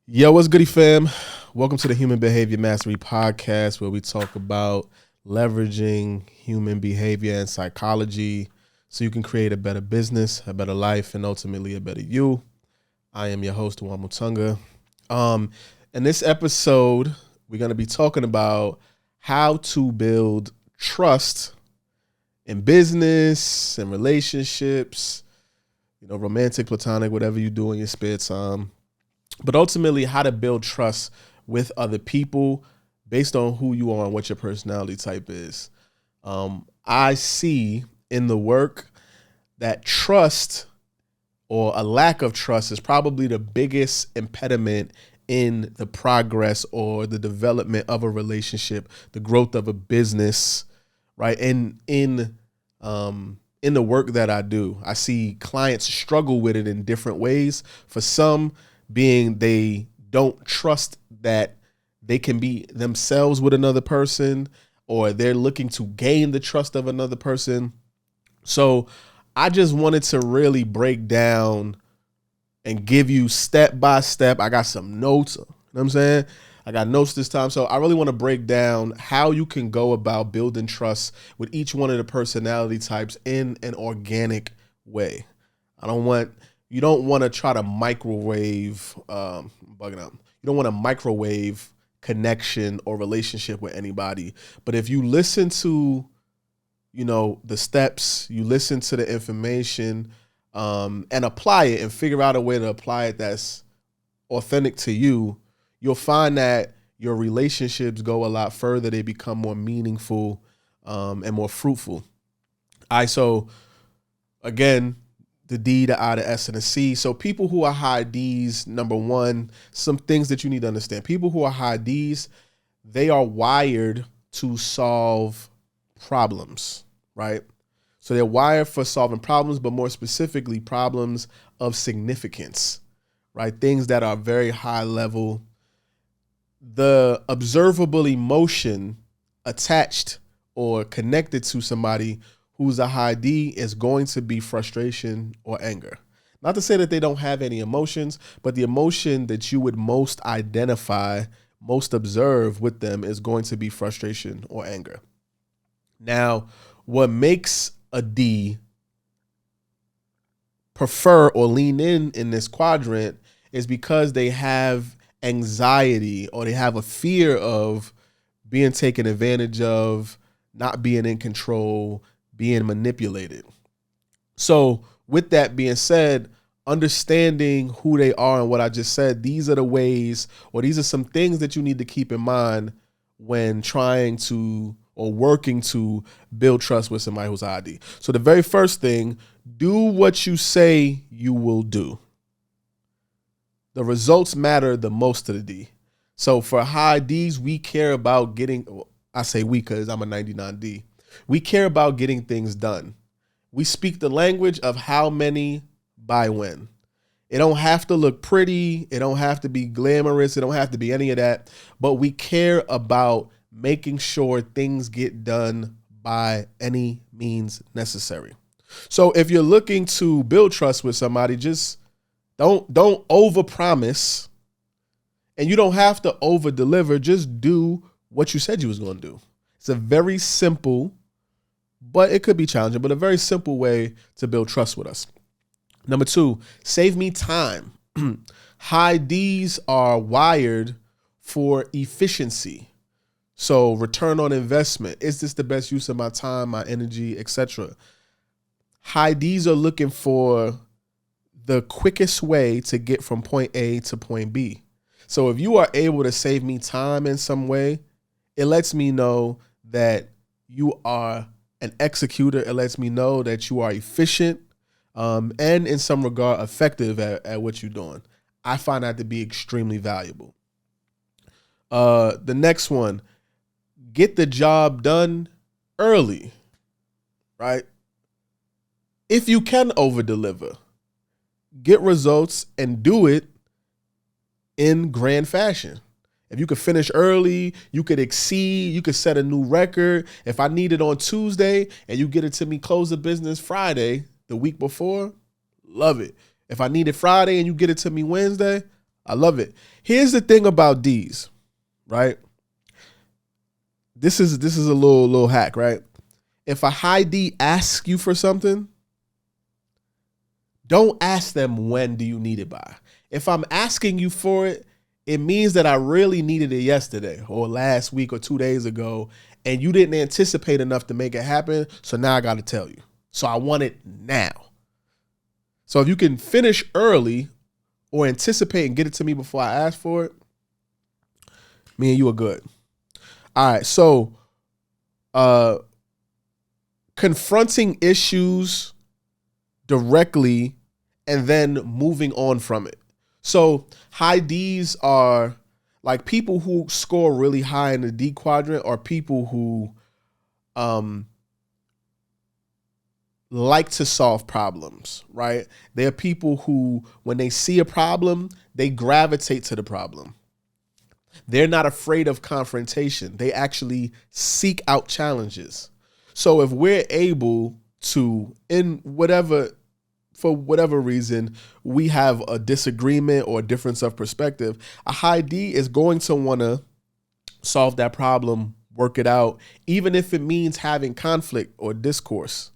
Yo, what's goody, fam? Welcome to the Human Behavior Mastery Podcast, where we talk about leveraging human behavior and psychology so you can create a better business, a better life, and ultimately a better you. I am your host, Dewane Mutunga. In this episode, we're going to be talking about how to build trust in business and relationships, romantic, platonic, whatever you do in your spare time. But ultimately, how to build trust with other people based on who you are and what your personality type is. I see in the work that trust or a lack of trust is probably the biggest impediment in the progress or the development of a relationship, the growth of a business, right? And in the work that I do, I see clients struggle with it in different ways. For some, being they don't trust that they can be themselves with another person, or they're looking to gain the trust of another person. So I just wanted to really break down and give you step by step. I got some notes, you know what I'm saying? I got notes this time. So I really want to break down how you can go about building trust with each one of the personality types in an organic way. You don't want to try to microwave, bugging out. You don't want to microwave connection or relationship with anybody. But if you listen to, the steps, you listen to the information, and apply it and figure out a way to apply it that's authentic to you, you'll find that your relationships go a lot further. They become more meaningful, and more fruitful. So again, the D, the I, the S, and the C. So people who are high Ds, number one, some things that you need to understand. People who are high Ds, they are wired to solve problems, right? So they're wired for solving problems, but more specifically, problems of significance, right? Things that are very high level. The observable emotion attached or connected to somebody who's a high D is going to be frustration or anger. Not to say that they don't have any emotions, but the emotion that you would most identify, most observe with them is going to be frustration or anger. Now, what makes a D prefer or lean in this quadrant is because they have anxiety or they have a fear of being taken advantage of, not being in control, being manipulated. So with that being said, understanding who they are and what I just said, these are the ways, or these are some things that you need to keep in mind when trying to or working to build trust with somebody who's ID. So the very first thing, do what you say you will do. The results matter the most to the D. So for high Ds, we care about I say we because I'm a 99 D. We care about getting things done. We speak the language of how many by when. It don't have to look pretty. It don't have to be glamorous. It don't have to be any of that. But we care about making sure things get done by any means necessary. So if you're looking to build trust with somebody, just don't overpromise, and you don't have to over deliver. Just do what you said you was going to do. It's a very simple, but it could be challenging, but a very simple way to build trust with us. Number two, save me time. High Ds are wired for efficiency. So return on investment. Is this the best use of my time, my energy, etc.? High Ds are looking for the quickest way to get from point A to point B. So if you are able to save me time in some way, it lets me know that you are an executor. It lets me know that you are efficient, and in some regard effective at what you're doing. I find that to be extremely valuable. The next one, get the job done early, right? If you can over deliver, get results and do it in grand fashion. If you could finish early, you could exceed, you could set a new record. If I need it on Tuesday and you get it to me, close the business Friday, the week before, love it. If I need it Friday and you get it to me Wednesday, I love it. Here's the thing about D's, right? This is a little hack, right? If a high D asks you for something, don't ask them when do you need it by. If I'm asking you for it, it means that I really needed it yesterday or last week or 2 days ago, and you didn't anticipate enough to make it happen. So now I got to tell you. So I want it now. So if you can finish early or anticipate and get it to me before I ask for it, me and you are good. All right. So confronting issues directly and then moving on from it. So high D's are like people who score really high in the D quadrant are people who like to solve problems, right? They're people who, when they see a problem, they gravitate to the problem. They're not afraid of confrontation. They actually seek out challenges. So if we're able to, for whatever reason, we have a disagreement or a difference of perspective, a high D is going to want to solve that problem, work it out, even if it means having conflict or discourse.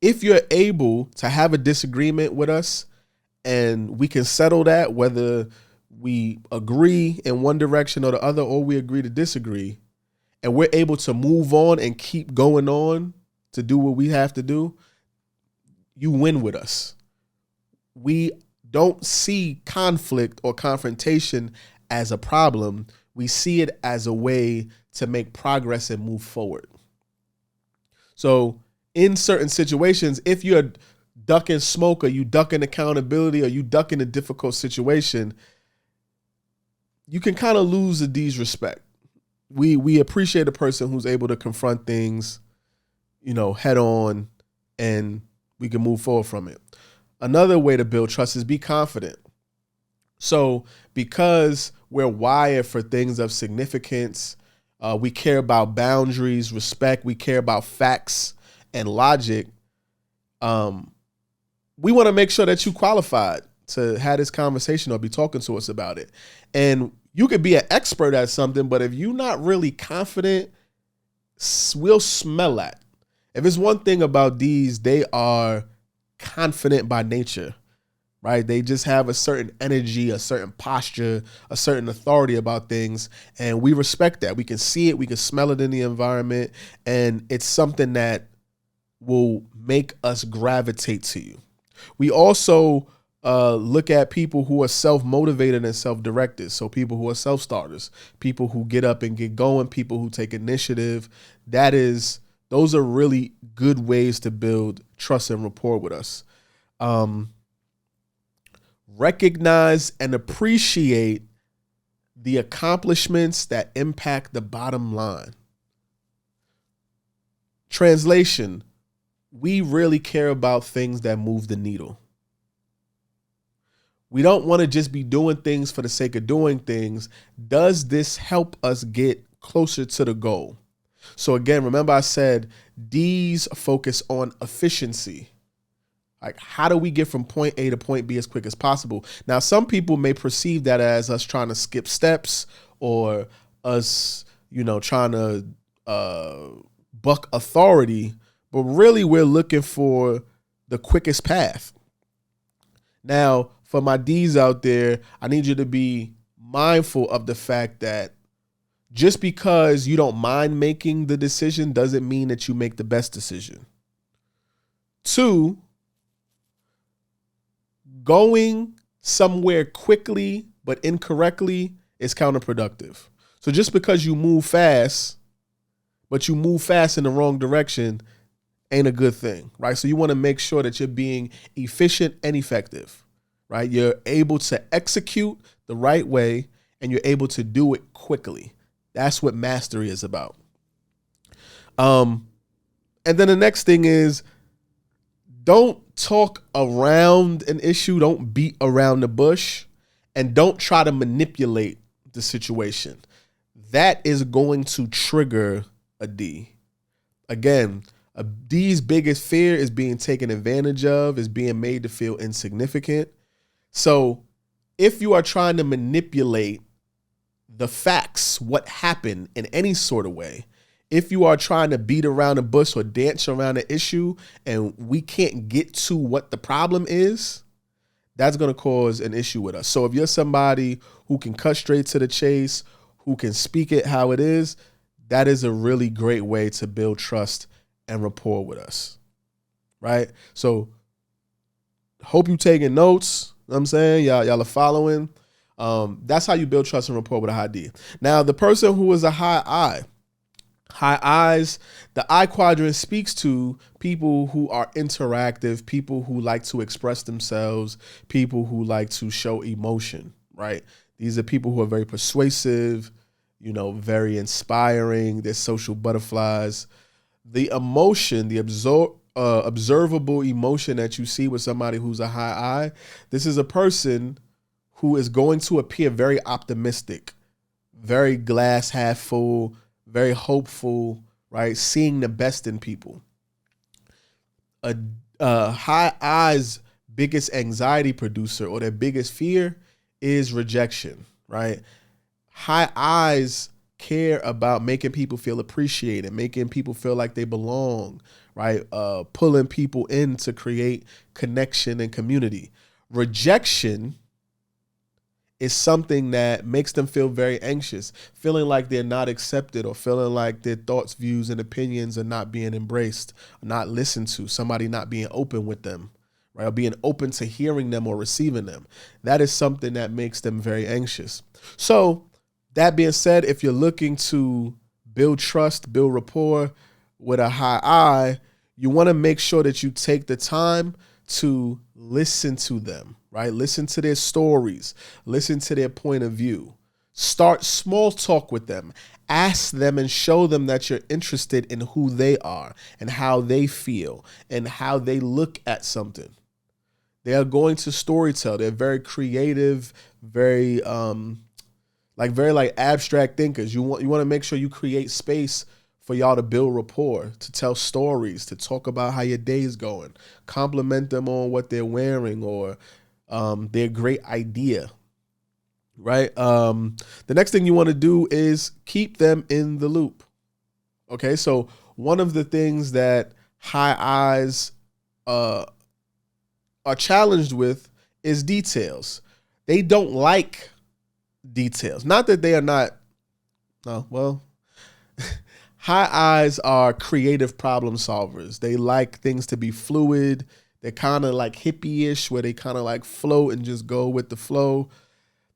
If you're able to have a disagreement with us and we can settle that, whether we agree in one direction or the other, or we agree to disagree, and we're able to move on and keep going on to do what we have to do, you win with us. We don't see conflict or confrontation as a problem. We see it as a way to make progress and move forward. So in certain situations, if you're ducking smoke or you ducking accountability or you ducking a difficult situation, you can kind of lose the D's respect. We appreciate a person who's able to confront things, head on, and we can move forward from it. Another way to build trust is be confident. So because we're wired for things of significance, we care about boundaries, respect, we care about facts and logic. We want to make sure that you qualified to have this conversation or be talking to us about it. And you could be an expert at something, but if you're not really confident, we'll smell that. If it's one thing about these, they are confident by nature, right? They just have a certain energy, a certain posture, a certain authority about things. And we respect that. We can see it. We can smell it in the environment. And it's something that will make us gravitate to you. We also look at people who are self-motivated and self-directed. So people who are self-starters, people who get up and get going, people who take initiative. Those are really good ways to build trust and rapport with us. Recognize and appreciate the accomplishments that impact the bottom line. Translation, we really care about things that move the needle. We don't want to just be doing things for the sake of doing things. Does this help us get closer to the goal? So again, remember I said D's focus on efficiency. Like, how do we get from point A to point B as quick as possible? Now, some people may perceive that as us trying to skip steps or us, trying to buck authority, but really we're looking for the quickest path. Now, for my D's out there, I need you to be mindful of the fact that just because you don't mind making the decision doesn't mean that you make the best decision. 2, going somewhere quickly but incorrectly is counterproductive. So just because you move fast, but you move fast in the wrong direction ain't a good thing, right? So you want to make sure that you're being efficient and effective, right? You're able to execute the right way and you're able to do it quickly. That's what mastery is about. And then the next thing is, don't talk around an issue. Don't beat around the bush, and don't try to manipulate the situation. That is going to trigger a D. Again, a D's biggest fear is being taken advantage of, is being made to feel insignificant. So If you are trying to manipulate the facts, what happened in any sort of way, if you are trying to beat around the bush or dance around the issue and we can't get to what the problem is, that's going to cause an issue with us. So if you're somebody who can cut straight to the chase, who can speak it how it is, that is a really great way to build trust and rapport with us, right? So hope you taking notes. You know what I'm saying? Y'all are following. That's how you build trust and rapport with a high D. Now, the person who is a high I, high I's, the I quadrant speaks to people who are interactive, people who like to express themselves, people who like to show emotion, right? These are people who are very persuasive, very inspiring. They're social butterflies. The emotion, the observable emotion that you see with somebody who's a high I, this is a person who is going to appear very optimistic, very glass half full, very hopeful, right? Seeing the best in people. A high I's biggest anxiety producer or their biggest fear is rejection, right? High I's care about making people feel appreciated, making people feel like they belong, right? Pulling people in to create connection and community. Rejection is something that makes them feel very anxious, feeling like they're not accepted or feeling like their thoughts, views, and opinions are not being embraced, not listened to, somebody not being open with them, right? Or being open to hearing them or receiving them. That is something that makes them very anxious. So that being said, if you're looking to build trust, build rapport with a high I, you want to make sure that you take the time to listen to them, right? Listen to their stories, listen to their point of view. Start small talk with them. Ask them and show them that you're interested in who they are and how they feel and how they look at something. They are going to storytell. They're very creative, very abstract thinkers. You want to make sure you create space for y'all to build rapport, to tell stories, to talk about how your day is going, compliment them on what they're wearing or their great idea, right? The next thing you want to do is keep them in the loop. Okay, so one of the things that high I's are challenged with is details. They don't like details. Not that they are not, high I's are creative problem solvers. They like things to be fluid. They're kind of like hippie-ish, where they kind of like float and just go with the flow.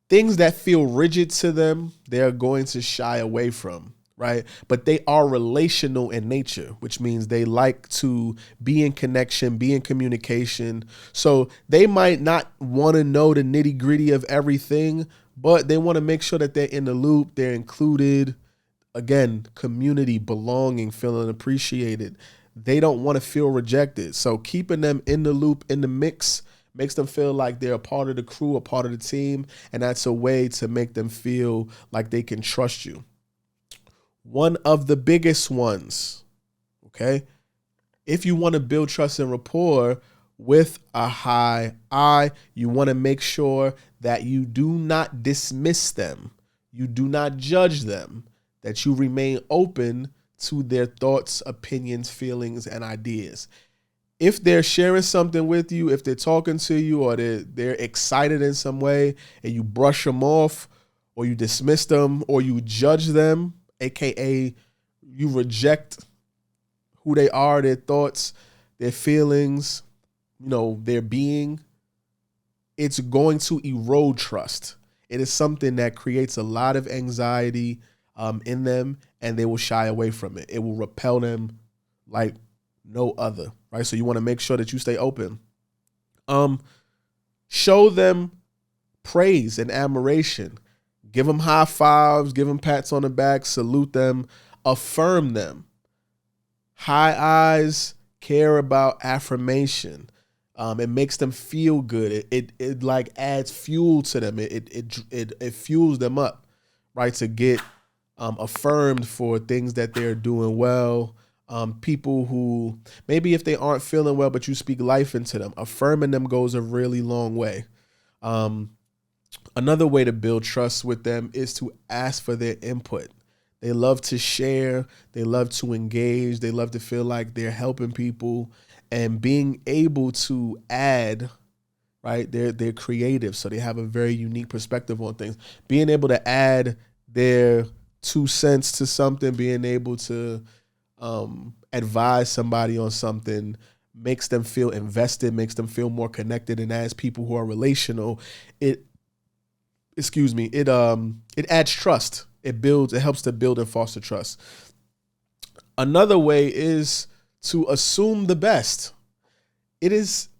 Things that feel rigid to them, they're going to shy away from, right? But they are relational in nature, which means they like to be in connection, be in communication. So they might not want to know the nitty-gritty of everything, but they want to make sure that they're in the loop, they're included. Again, community, belonging, feeling appreciated. They don't want to feel rejected. So keeping them in the loop, in the mix, makes them feel like they're a part of the crew, a part of the team. And that's a way to make them feel like they can trust you. One of the biggest ones, okay? If you want to build trust and rapport with a high I, you want to make sure that you do not dismiss them. You do not judge them, that you remain open to their thoughts, opinions, feelings, and ideas. If they're sharing something with you, if they're talking to you, or they're excited in some way, and you brush them off, or you dismiss them, or you judge them, aka you reject who they are, their thoughts, their feelings, their being, it's going to erode trust. It is something that creates a lot of anxiety in them, and they will shy away from it. It will repel them like no other, right? So you want to make sure that you stay open. Show them praise and admiration. Give them high fives, give them pats on the back, salute them, affirm them. High I's care about affirmation. It makes them feel good. It like adds fuel to them. It fuels them up, right? To get affirmed for things that they're doing well. People who maybe if they aren't feeling well, but you speak life into them, affirming them goes a really long way. Another way to build trust with them is to ask for their input. They love to share, they love to engage, they love to feel like they're helping people, and being able to add, right? They're creative, so they have a very unique perspective on things. Being able to add their 2 cents to something, being able to advise somebody on something makes them feel invested, makes them feel more connected, and as people who are relational, it it adds trust. It helps to build and foster trust. Another way is to assume the best. It is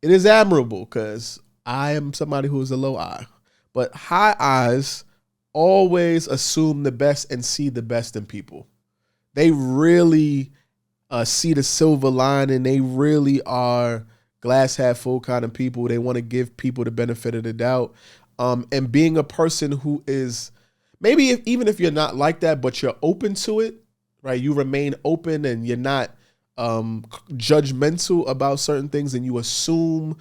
admirable because I am somebody who is a low I, but high eyes always assume the best and see the best in people. They really see the silver lining. They really are glass half full kind of people. They want to give people the benefit of the doubt. And being a person who is even if you're not like that, but you're open to it, right? You remain open and you're not judgmental about certain things, and you assume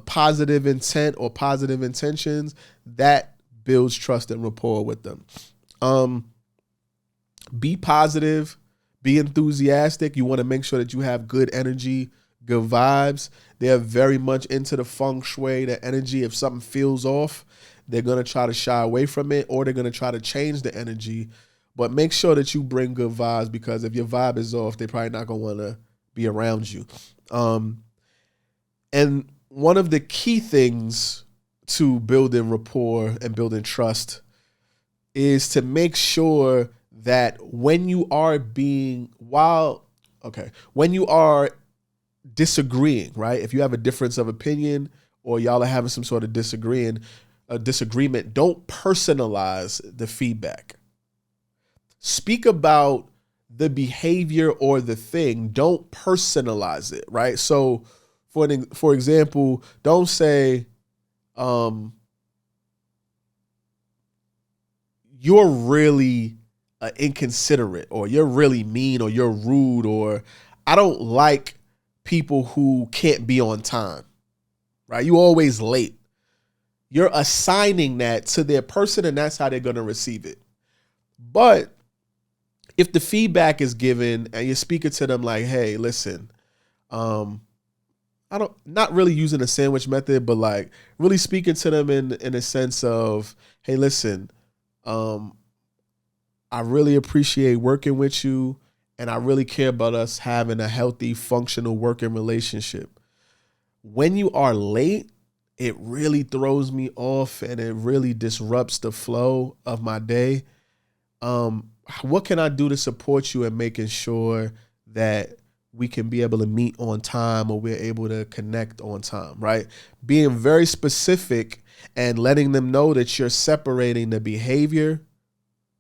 positive intent or positive intentions. That builds trust and rapport with them. Be positive, be enthusiastic. You want to make sure that you have good energy, good vibes. They're very much into the feng shui, the energy. If something feels off, they're going to try to shy away from it, or they're going to try to change the energy. But make sure that you bring good vibes, because if your vibe is off, they're probably not going to want to be around you. And one of the key things to building rapport and building trust is to make sure that when you are disagreeing, right? If you have a difference of opinion or y'all are having some sort of disagreement, don't personalize the feedback. Speak about the behavior or the thing. Don't personalize it, right? So, for example, don't say, you're really inconsiderate, or you're really mean, or you're rude, or I don't like people who can't be on time, right? You always late. You're assigning that to their person, and that's how they're going to receive it. But if the feedback is given and you're speaking to them like, hey, listen, not really using the sandwich method, but like really speaking to them in a sense of, hey, listen, I really appreciate working with you, and I really care about us having a healthy, functional working relationship. When you are late, it really throws me off and it really disrupts the flow of my day. What can I do to support you in making sure that we can be able to meet on time, or we're able to connect on time, right? Being very specific and letting them know that you're separating the behavior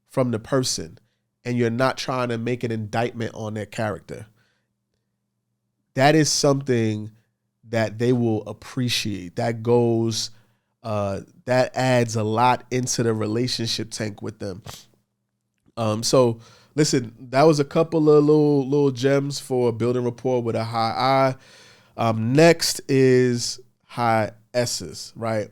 from the person, and you're not trying to make an indictment on their character. That is something that they will appreciate. That adds a lot into the relationship tank with them. So listen, that was a couple of little gems for building rapport with a high I. Next is high S's, right?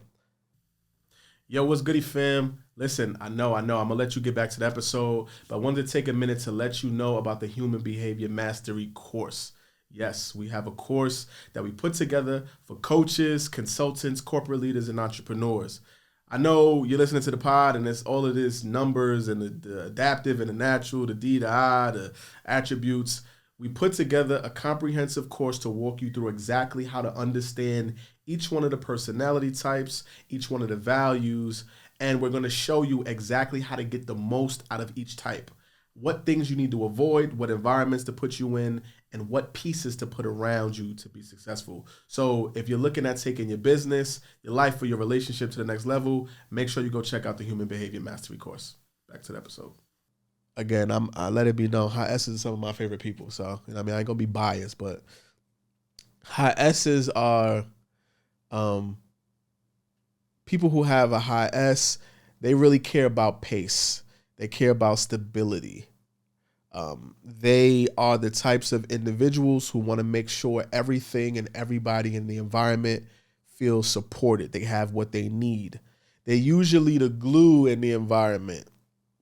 Yo, what's goody, fam? Listen, I know. I'm going to let you get back to the episode, but I wanted to take a minute to let you know about the Human Behavior Mastery course. Yes, we have a course that we put together for coaches, consultants, corporate leaders, and entrepreneurs. I know you're listening to the pod and it's all of this numbers and the adaptive and the natural, the D, the I, the attributes. We put together a comprehensive course to walk you through exactly how to understand each one of the personality types, each one of the values, and we're going to show you exactly how to get the most out of each type. What things you need to avoid, what environments to put you in, and what pieces to put around you to be successful. So if you're looking at taking your business, your life, or your relationship to the next level, make sure you go check out the Human Behavior Mastery course. Back to the episode. Again, I let it be known, high S's are some of my favorite people. So, I ain't going to be biased, but high S's are people who have a high S. They really care about pace. They care about stability. They are the types of individuals who want to make sure everything and everybody in the environment feel supported. They have what they need. They're usually the glue in the environment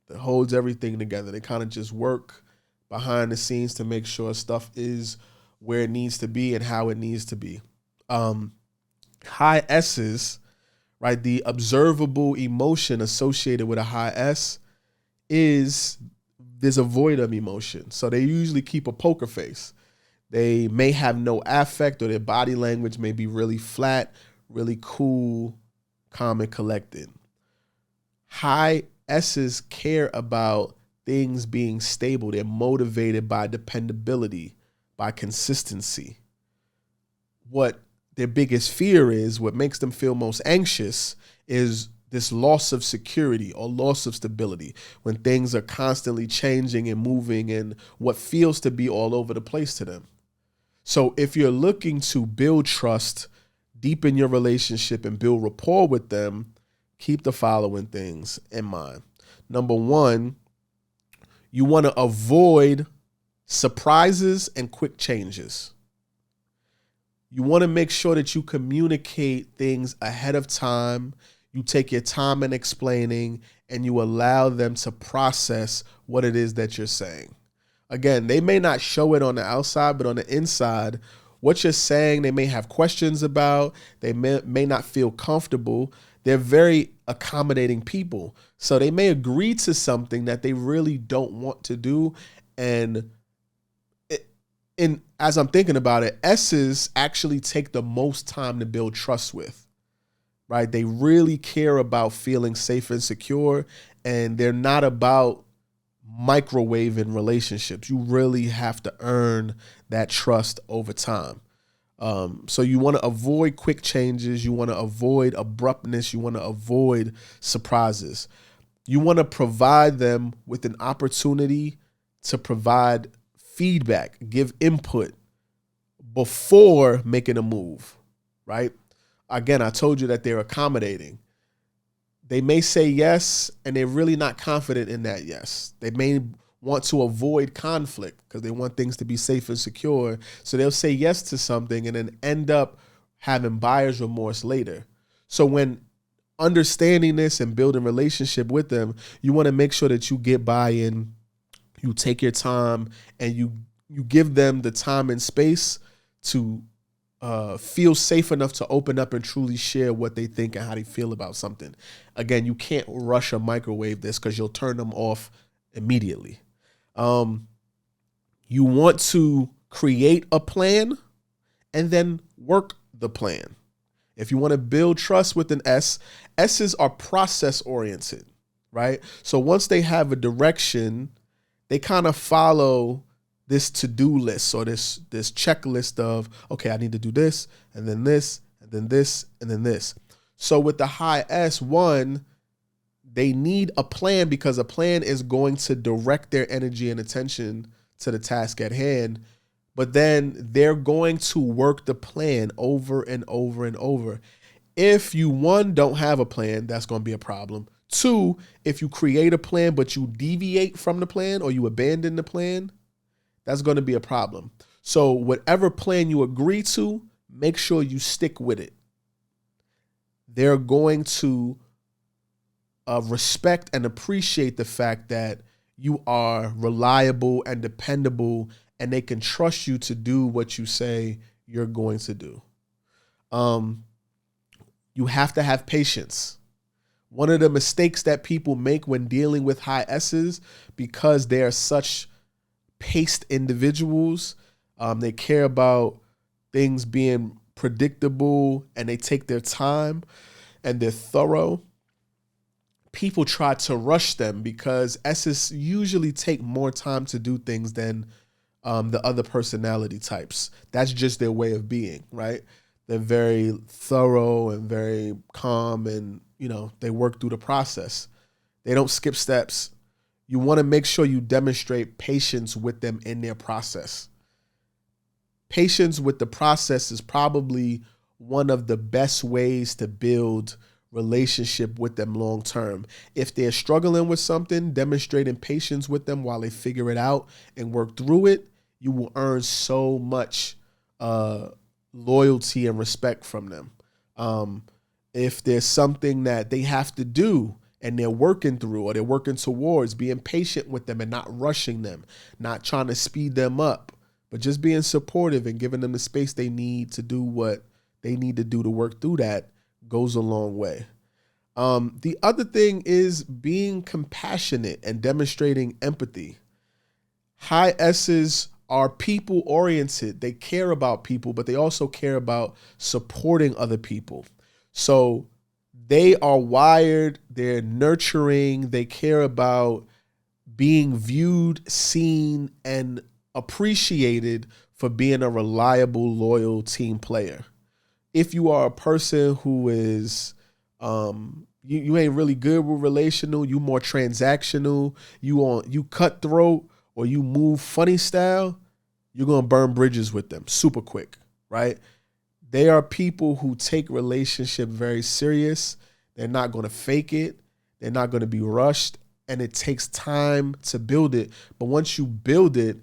that holds everything together. They kind of just work behind the scenes to make sure stuff is where it needs to be and how it needs to be. High S's, right? The observable emotion associated with a high S is there's a void of emotion. So they usually keep a poker face. They may have no affect, or their body language may be really flat, really cool, calm, and collected. High S's care about things being stable. They're motivated by dependability, by consistency. What their biggest fear is, what makes them feel most anxious, is this loss of security or loss of stability when things are constantly changing and moving and what feels to be all over the place to them. So if you're looking to build trust, deepen your relationship, and build rapport with them, keep the following things in mind. Number one, you want to avoid surprises and quick changes. You want to make sure that you communicate things ahead of time. You take your time in explaining, and you allow them to process what it is that you're saying. Again, they may not show it on the outside, but on the inside, what you're saying, they may have questions about. They may not feel comfortable. They're very accommodating people. So they may agree to something that they really don't want to do. And as I'm thinking about it, S's actually take the most time to build trust with, right? They really care about feeling safe and secure, and they're not about microwaving relationships. You really have to earn that trust over time. So you want to avoid quick changes. You want to avoid abruptness. You want to avoid surprises. You want to provide them with an opportunity to provide feedback, give input before making a move, right? Again, I told you that they're accommodating. They may say yes, and they're really not confident in that yes. They may want to avoid conflict because they want things to be safe and secure. So they'll say yes to something and then end up having buyer's remorse later. So when understanding this and building relationship with them, you want to make sure that you get buy-in, you take your time, and you give them the time and space to feel safe enough to open up and truly share what they think and how they feel about something. Again, you can't rush or microwave this because you'll turn them off immediately. You want to create a plan and then work the plan. If you want to build trust with an S, S's are process oriented, right? So once they have a direction, they kind of follow this to-do list or this checklist of, okay, I need to do this, and then this, and then this, and then this. So with the high S, one, they need a plan because a plan is going to direct their energy and attention to the task at hand. But then they're going to work the plan over and over and over. If you, one, don't have a plan, that's going to be a problem. Two, if you create a plan but you deviate from the plan or you abandon the plan, that's going to be a problem. So whatever plan you agree to, make sure you stick with it. They're going to respect and appreciate the fact that you are reliable and dependable, and they can trust you to do what you say you're going to do. You have to have patience. One of the mistakes that people make when dealing with high S's, because they are such paced individuals, they care about things being predictable and they take their time and they're thorough. People try to rush them because S's usually take more time to do things than the other personality types. That's just their way of being, right? They're very thorough and very calm, and they work through the process. They don't skip steps. You want to make sure you demonstrate patience with them in their process. Patience with the process is probably one of the best ways to build relationship with them long term. If they're struggling with something, demonstrating patience with them while they figure it out and work through it, you will earn so much loyalty and respect from them. Um, if there's something that they have to do and they're working through or they're working towards, being patient with them and not rushing them, not trying to speed them up, but just being supportive and giving them the space they need to do what they need to do to work through that goes a long way. The other thing is being compassionate and demonstrating empathy. High S's are people oriented. They care about people, but they also care about supporting other people. So they are wired, they're nurturing, they care about being viewed, seen, and appreciated for being a reliable, loyal team player. If you are a person who is you ain't really good with relational, you more transactional, you cutthroat or you move funny style, you're gonna burn bridges with them super quick, right? They are people who take relationship very serious. They're not gonna fake it. They're not gonna be rushed, and it takes time to build it. But once you build it,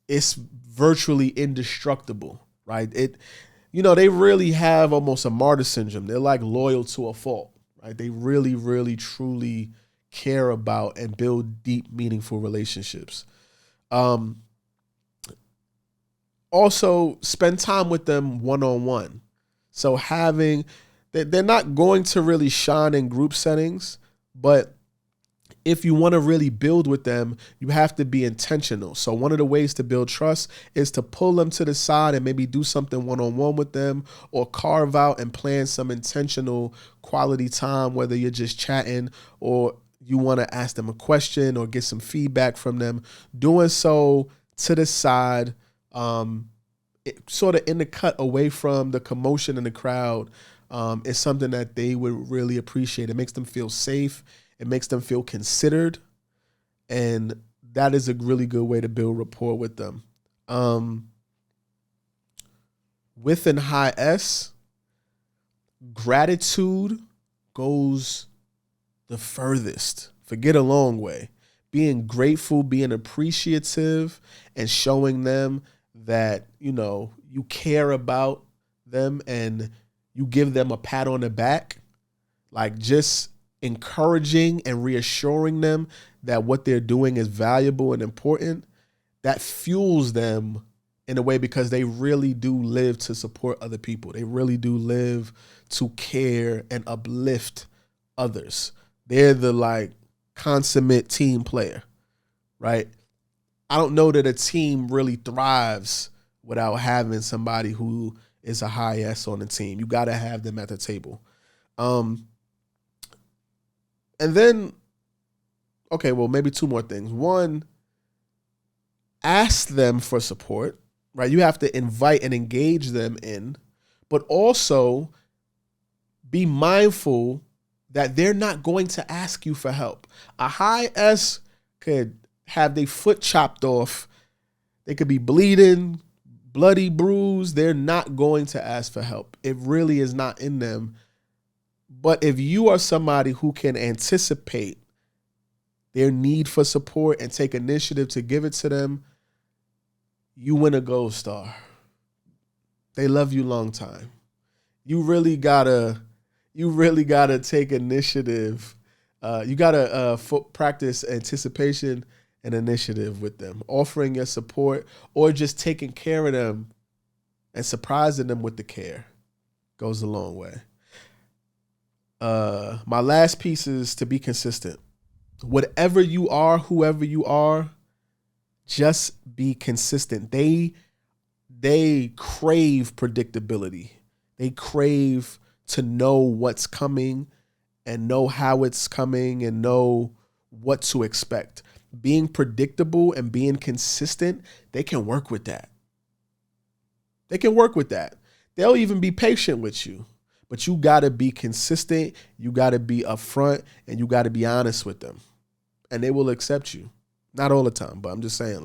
it's virtually indestructible, right? They really have almost a martyr syndrome. They're like loyal to a fault, right? They really, really, truly care about and build deep, meaningful relationships. Also, spend time with them one-on-one. So they're not going to really shine in group settings, but if you want to really build with them, you have to be intentional. So one of the ways to build trust is to pull them to the side and maybe do something one-on-one with them, or carve out and plan some intentional quality time, whether you're just chatting or you want to ask them a question or get some feedback from them. Doing so to the side, sort of in the cut away from the commotion in the crowd, is something that they would really appreciate. It makes them feel safe. It makes them feel considered. And that is a really good way to build rapport with them. With an high S, gratitude goes the furthest. Forget a long way. Being grateful, being appreciative, and showing them that, you care about them and you give them a pat on the back, like just encouraging and reassuring them that what they're doing is valuable and important, that fuels them in a way, because they really do live to support other people. They really do live to care and uplift others. They're the consummate team player, right? I don't know that a team really thrives without having somebody who is a high S on the team. You got to have them at the table. And then, okay, well, maybe two more things. One, ask them for support, right? You have to invite and engage them in, but also be mindful that they're not going to ask you for help. A high S could have their foot chopped off. They could be bleeding, bloody, bruised. They're not going to ask for help. It really is not in them. But if you are somebody who can anticipate their need for support and take initiative to give it to them, you win a gold star. They love you long time. You really gotta take initiative. You gotta practice anticipation and initiative with them, offering your support or just taking care of them and surprising them with the care goes a long way. My last piece is to be consistent. Whatever you are, whoever you are, just be consistent. They crave predictability. They crave to know what's coming and know how it's coming and know what to expect. Being predictable and being consistent, they can work with that. They'll even be patient with you. But you got to be consistent, you got to be upfront, and you got to be honest with them. And they will accept you. Not all the time, but I'm just saying,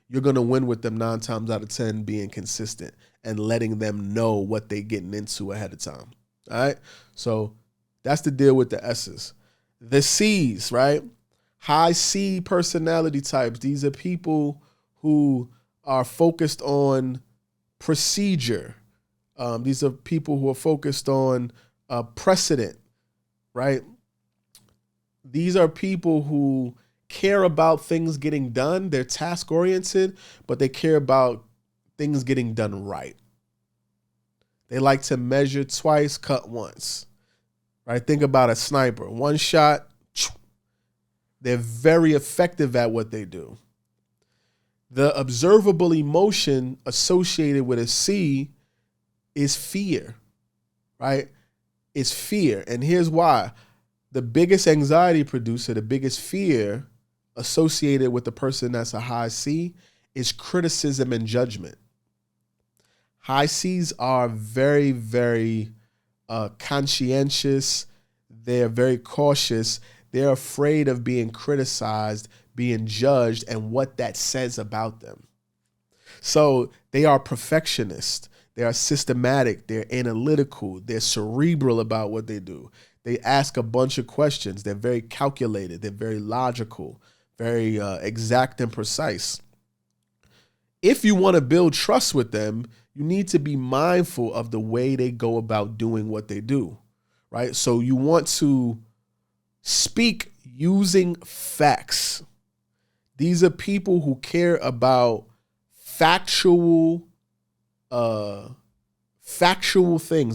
you're going to win with them 9 times out of 10 being consistent and letting them know what they're getting into ahead of time. All right? So that's the deal with the S's. The C's, right? High C personality types. These are people who are focused on procedure, These are people who are focused on precedent, right? These are people who care about things getting done. They're task oriented, but they care about things getting done right. They like to measure twice, cut once, right? Think about a sniper. One shot, they're very effective at what they do. The observable emotion associated with a C is fear, right? It's fear. And here's why. The biggest anxiety producer, the biggest fear associated with the person that's a high C is criticism and judgment. High C's are very, very conscientious. They're very cautious. They're afraid of being criticized, being judged, and what that says about them. So they are perfectionists. They are systematic. They're analytical. They're cerebral about what they do. They ask a bunch of questions. They're very calculated. They're very logical, very exact and precise. If you want to build trust with them, you need to be mindful of the way they go about doing what they do, right? So you want to speak using facts. These are people who care about factual things.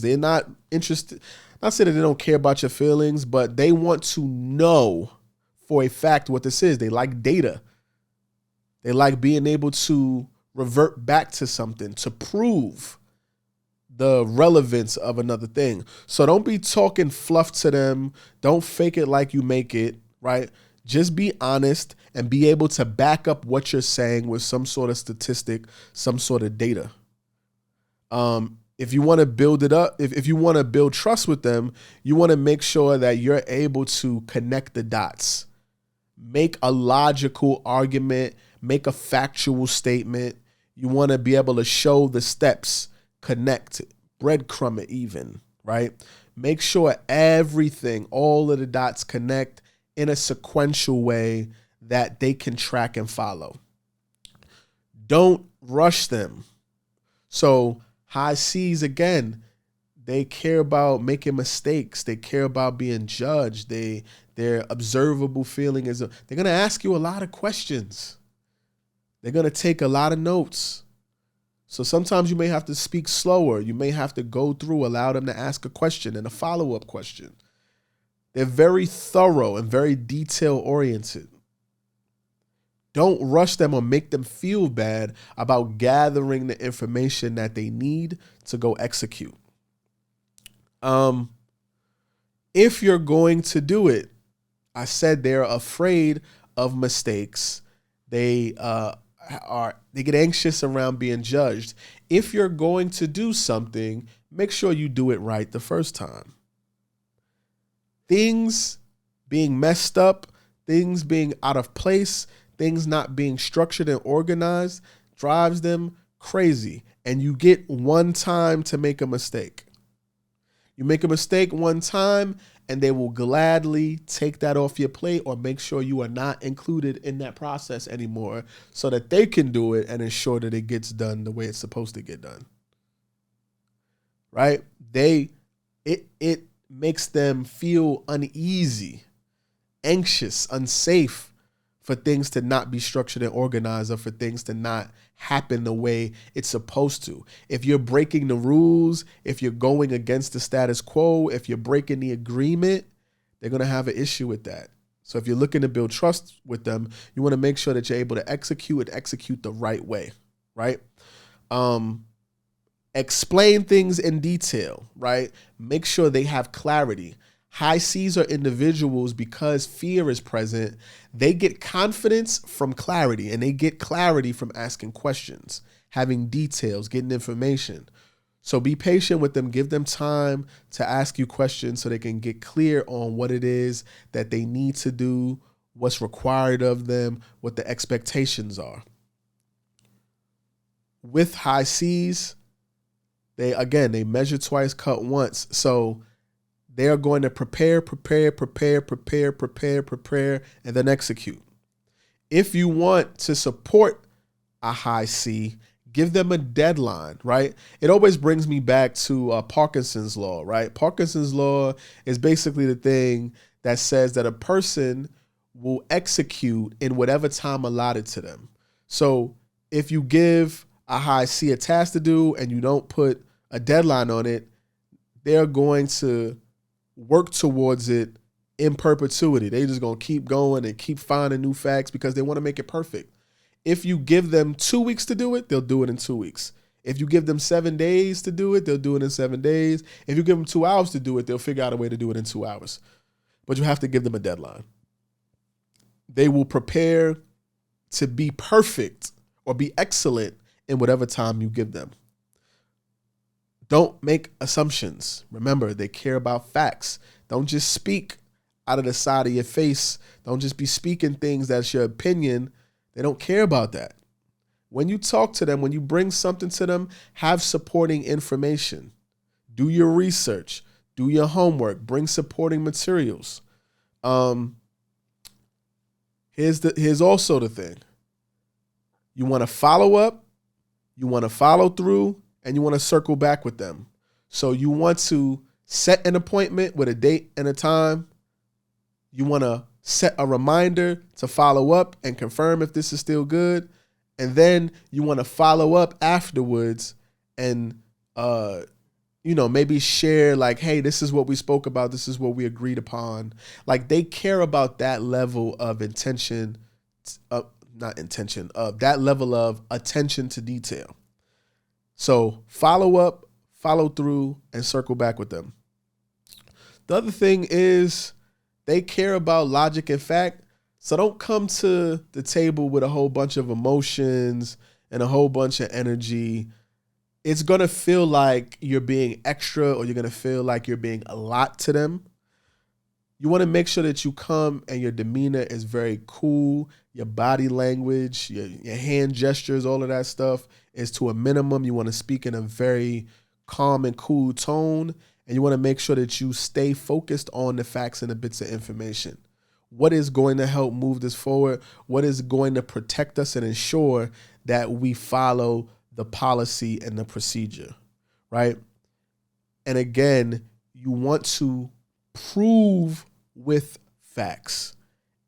They're not interested. Not saying that they don't care about your feelings, but they want to know for a fact what this is. They like data. They like being able to revert back to something to prove the relevance of another thing. So don't be talking fluff to them. Don't fake it like you make it, right? Just be honest and be able to back up what you're saying with some sort of statistic, some sort of data. If you want to build it up, if you want to build trust with them, you want to make sure that you're able to connect the dots, make a logical argument, make a factual statement. You want to be able to show the steps, connect, breadcrumb it even, right? Make sure everything, all of the dots connect in a sequential way that they can track and follow. Don't rush them. So high C's, again, they care about making mistakes. They care about being judged. Their observable feeling is they're going to ask you a lot of questions. They're going to take a lot of notes. So sometimes you may have to speak slower. You may have to go through, allow them to ask a question and a follow-up question. They're very thorough and very detail-oriented. Don't rush them or make them feel bad about gathering the information that they need to go execute. If you're going to do it, I said they're afraid of mistakes. They get anxious around being judged. If you're going to do something, make sure you do it right the first time. Things being messed up, things being out of place, things not being structured and organized drives them crazy. And you get one time to make a mistake. You make a mistake one time and they will gladly take that off your plate or make sure you are not included in that process anymore so that they can do it and ensure that it gets done the way it's supposed to get done. Right? It makes them feel uneasy, anxious, unsafe for things to not be structured and organized or for things to not happen the way it's supposed to. If you're breaking the rules, if you're going against the status quo, if you're breaking the agreement, they're going to have an issue with that. So if you're looking to build trust with them, you want to make sure that you're able to execute the right way, right? Explain things in detail, right? Make sure they have clarity. High C's are individuals, because fear is present, they get confidence from clarity, and they get clarity from asking questions, having details, getting information. So be patient with them. Give them time to ask you questions so they can get clear on what it is that they need to do, what's required of them, what the expectations are. With high C's, they measure twice, cut once. So they are going to prepare, and then execute. If you want to support a high C, Give them a deadline, right? It always brings me back to Parkinson's law, right? Parkinson's law is basically the thing that says that a person will execute in whatever time allotted to them. So if you give a high C a task to do and you don't put a deadline on it, they're going to work towards it in perpetuity. They're just going to keep going and keep finding new facts because they want to make it perfect. If you give them 2 weeks to do it, they'll do it in 2 weeks. If you give them 7 days to do it, they'll do it in 7 days. If you give them 2 hours to do it, they'll figure out a way to do it in 2 hours. But you have to give them a deadline. They will prepare to be perfect or be excellent in whatever time you give them. Don't make assumptions. Remember, they care about facts. Don't just speak out of the side of your face. Don't just be speaking things that's your opinion. They don't care about that. When you talk to them, when you bring something to them, have supporting information. Do your research. Do your homework. Bring supporting materials. Here's also the thing. You want to follow up, you want to follow through, and you want to circle back with them. So you want to set an appointment with a date and a time. You want to set a reminder to follow up and confirm if this is still good. And then you want to follow up afterwards and, maybe share like, hey, this is what we spoke about. This is what we agreed upon. Like they care about that level of that level of attention to detail. So follow up, follow through, and circle back with them. The other thing is they care about logic and fact. So don't come to the table with a whole bunch of emotions and a whole bunch of energy. It's going to feel like you're being extra or you're going to feel like you're being a lot to them. You want to make sure that you come and your demeanor is very cool. Your body language, your hand gestures, all of that stuff is to a minimum. You want to speak in a very calm and cool tone. And you want to make sure that you stay focused on the facts and the bits of information. What is going to help move this forward? What is going to protect us and ensure that we follow the policy and the procedure, right? And again, you want to prove with facts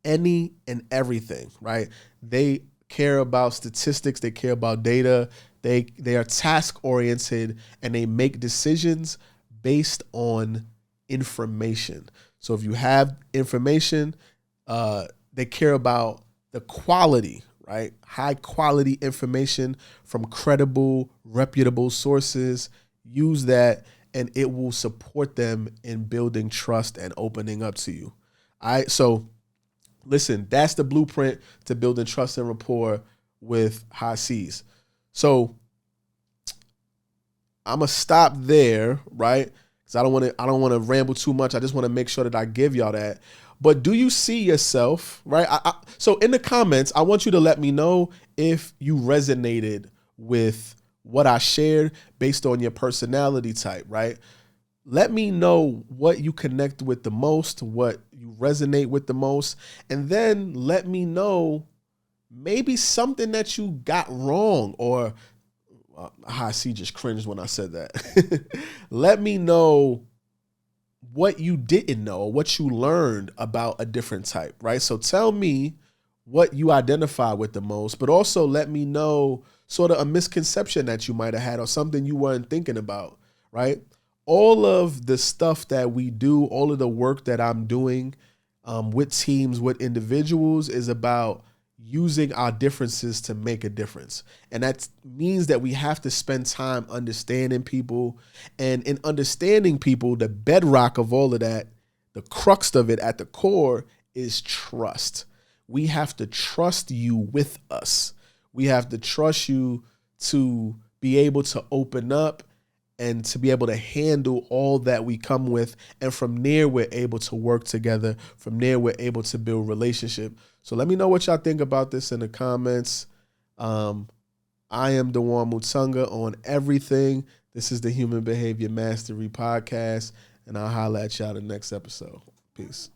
any and everything, right? They care about statistics. They care about data. They are task oriented and they make decisions based on information. So if you have information, they care about the quality, right? High quality information from credible, reputable sources. Use that and it will support them in building trust and opening up to you. All right. So listen, that's the blueprint to building trust and rapport with high C's. So I'm gonna stop there, right? Because I don't want to ramble too much. I just want to make sure that I give y'all that. But do you see yourself, right? So in the comments, I want you to let me know if you resonated with what I shared based on your personality type, right? Let me know what you connect with the most, what you resonate with the most, and then let me know maybe something that you got wrong or I see just cringed when I said that. Let me know what you didn't know or what you learned about a different type, right? So tell me what you identify with the most, but also let me know sort of a misconception that you might have had or something you weren't thinking about, right? All of the stuff that we do, all of the work that I'm doing with teams, with individuals is about using our differences to make a difference. And that means that we have to spend time understanding people. And in understanding people, the bedrock of all of that, the crux of it at the core is trust. We have to trust you with us. We have to trust you to be able to open up and to be able to handle all that we come with. And from there, we're able to work together. From there, we're able to build relationship. So let me know what y'all think about this in the comments. I am Dewane Mutunga on everything. This is the Human Behavior Mastery Podcast, and I'll holler at y'all the next episode. Peace.